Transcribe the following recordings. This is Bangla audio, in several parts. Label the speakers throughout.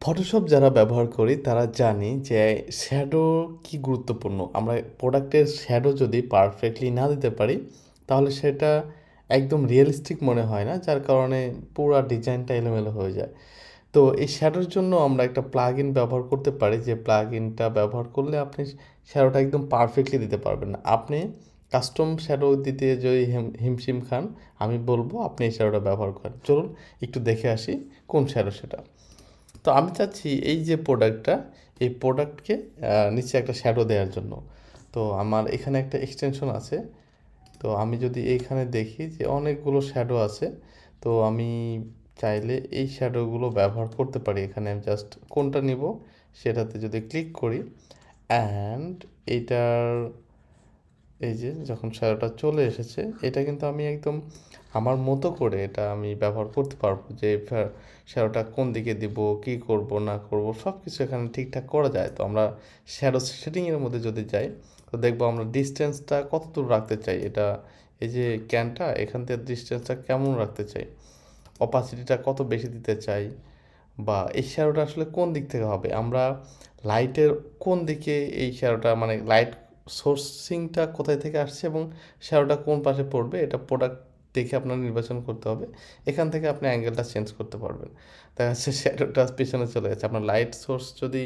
Speaker 1: ফটোশপ যারা ব্যবহার করি তারা জানি যে শ্যাডো কি গুরুত্বপূর্ণ। আমরা প্রোডাক্টের শ্যাডো যদি পারফেক্টলি না দিতে পারি তাহলে সেটা একদম রিয়েলিস্টিক মনে হয় না, যার কারণে পুরো ডিজাইনটা এলোমেলো হয়ে যায়। তো এই শ্যাডোর জন্য আমরা একটা প্লাগ ইন ব্যবহার করতে পারি, যে প্লাগ ইনটা ব্যবহার করলে আপনি শ্যাডোটা একদম পারফেক্টলি দিতে পারবেন না। আপনি কাস্টম শ্যাডো দিতে যদি হিমশিম খান, আমি বলবো আপনি এই শ্যাডোটা ব্যবহার করেন। চলুন একটু দেখে আসি কোন শ্যাডো সেটা। তো আমি চাচ্ছি এই যে প্রোডাক্টটা, এই প্রোডাক্টকে নিচে একটা শ্যাডো দেওয়ার জন্য। তো আমার এখানে একটা এক্সটেনশন আছে। তো আমি যদি এইখানে দেখি যে অনেকগুলো শ্যাডো আছে, তো আমি চাইলে এই শ্যাডোগুলো ব্যবহার করতে পারি। এখানে আমি জাস্ট কোনটা নিব সেটাতে যদি ক্লিক করি, অ্যান্ড এইটার এই যে যখন শ্যাডোটা চলে এসেছে, এটা কিন্তু আমি একদম আমার মতো করে এটা আমি ব্যবহার করতে পারবো, যে শ্যাডোটা কোন দিকে দিব, কি করব না করব সব কিছু এখানে ঠিকঠাক করা যায়। তো আমরা শ্যাডো সেটিংয়ের মধ্যে যদি যাই, তো দেখবো আমরা ডিস্টেন্সটা কত দূর রাখতে চাই। এটা এই যে ক্যানটা, এখান থেকে ডিস্টেন্সটা কেমন রাখতে চাই, অপাসিটিটা কত বেশি দিতে চাই, বা এই শ্যাডোটা আসলে কোন দিক থেকে হবে, আমরা লাইটের কোন দিকে এই শ্যাডোটা, মানে লাইট সোর্সিংটা কোথায় থেকে আসছে এবং শ্যাডোটা কোন পাশে পড়বে, এটা প্রোডাক্ট দেখে আপনার নির্বাচন করতে হবে। এখান থেকে আপনি অ্যাঙ্গেলটা চেঞ্জ করতে পারবেন। দেখা যাচ্ছে শ্যাডোটা পিছনে চলে গেছে, আপনার লাইট সোর্স যদি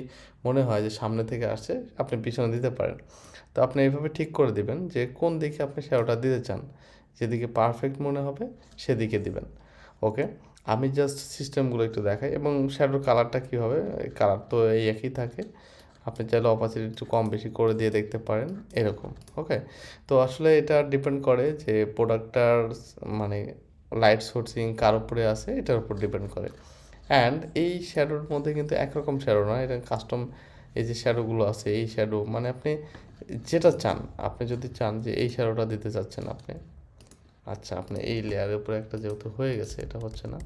Speaker 1: মনে হয় যে সামনে থেকে আসছে, আপনি পিছনে দিতে পারেন। তো আপনি এইভাবে ঠিক করে দিবেন যে কোন দিকে আপনি শ্যাডোটা দিতে চান, যেদিকে পারফেক্ট মনে হবে সেদিকে দিবেন। ওকে, আমি জাস্ট সিস্টেমগুলো একটু দেখাই। এবং শ্যাডোর কালারটা কী হবে, কালার তো এই একই থাকে। আপনি চাইলে অপাসিটি একটু কম বেশি করে দিয়ে দেখতে পারেন, এরকম। ওকে, তো আসলে এটা ডিপেন্ড করে যে প্রোডাক্টটার মানে লাইট সোর্সিং কার উপরে আছে, এটার উপর ডিপেন্ড করে। অ্যান্ড এই শ্যাডোর মধ্যে কিন্তু একরকম শ্যাডো নয়, এটা কাস্টম। এই যে শ্যাডোগুলো আছে, এই শ্যাডো মানে আপনি যেটা চান, আপনি যদি চান যে এই শ্যাডোটা দিতে চাচ্ছেন আপনি, আচ্ছা আপনি এই লেয়ারের উপরে একটা যেহেতু হয়ে গেছে, এটা হচ্ছে না,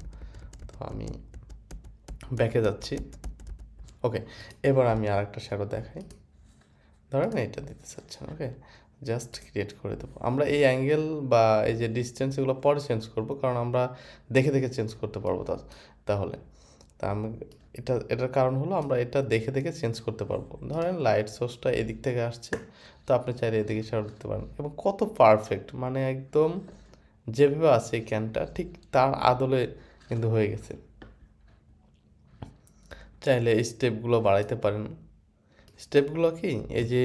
Speaker 1: তো আমি ব্যাকে যাচ্ছি। ওকে, এবার আমি আরেকটা শ্যাডো দেখাই। ধরেন এটা দিতে চাচ্ছেন, ওকে, জাস্ট ক্রিয়েট করে দেবো। আমরা এই অ্যাঙ্গেল বা এই যে ডিস্টেন্স এগুলো পরে চেঞ্জ করবো, কারণ আমরা দেখে দেখে চেঞ্জ করতে পারবো। তাহলে তা আমি এটার কারণ হলো আমরা এটা দেখে দেখে চেঞ্জ করতে পারবো। ধরেন লাইট সোর্সটা এদিক থেকে আসছে, তো আপনি চাইলে এদিকে শ্যাডো দিতে পারেন। এবং কত পারফেক্ট, মানে একদম যেভাবে আছে এই ক্যানটা ঠিক তার আদলে কিন্তু হয়ে গেছে। চাইলে এই স্টেপগুলো বাড়াইতে পারেন। স্টেপগুলো কি, এই যে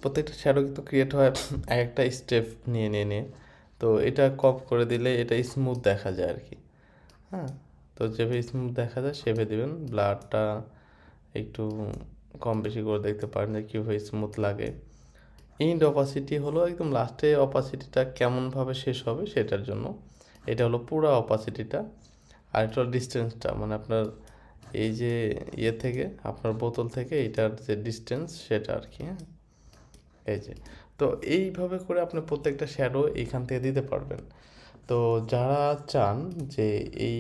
Speaker 1: প্রত্যেকটা শ্যাডো কিন্তু ক্রিয়েট হয় এক একটা স্টেপ নিয়ে নিয়ে নিয়ে, তো এটা কপ করে দিলে এটা স্মুথ দেখা যায় আর কি। হ্যাঁ, তো যেভাবে স্মুথ দেখা যায় সেভাবে দেবেন। ব্লারটা একটু কম বেশি করে দেখতে পারেন যে কীভাবে স্মুথ লাগে। ইন্ড অপাসিটি হলো একদম লাস্টে অপাসিটিটা কেমনভাবে শেষ হবে সেটার জন্য। এটা হলো পুরো অপাসিটিটা। আর এটা হলো ডিস্টেন্সটা, মানে আপনার এই যে ইয়ে থেকে, আপনার বোতল থেকে এটার যে ডিস্টেন্স সেটা আর কি। হ্যাঁ, এই যে, তো এইভাবে করে আপনি প্রত্যেকটা শ্যাডো এইখান থেকে দিতে পারবেন। তো যারা চান যে এই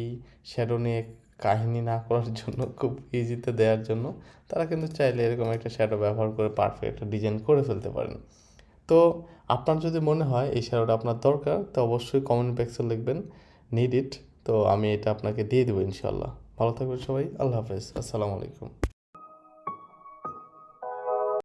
Speaker 1: শ্যাডো নিয়ে কাহিনী না করার জন্য, খুব ইজিতে দেওয়ার জন্য, তারা কিন্তু চাইলে এরকম একটা শ্যাডো ব্যবহার করে পারফেক্ট একটা ডিজাইন করে ফেলতে পারেন। তো আপনার যদি মনে হয় এই শ্যাডোটা আপনার দরকার, তো অবশ্যই কমেন্ট বক্সে লিখবেন নিড ইট। তো আমি এটা আপনাকে দিয়ে দেবো ইনশাল্লাহ। ভালো থাকবেন সবাই, আল্লাহ হাফেজ, আসসালামু আলাইকুম।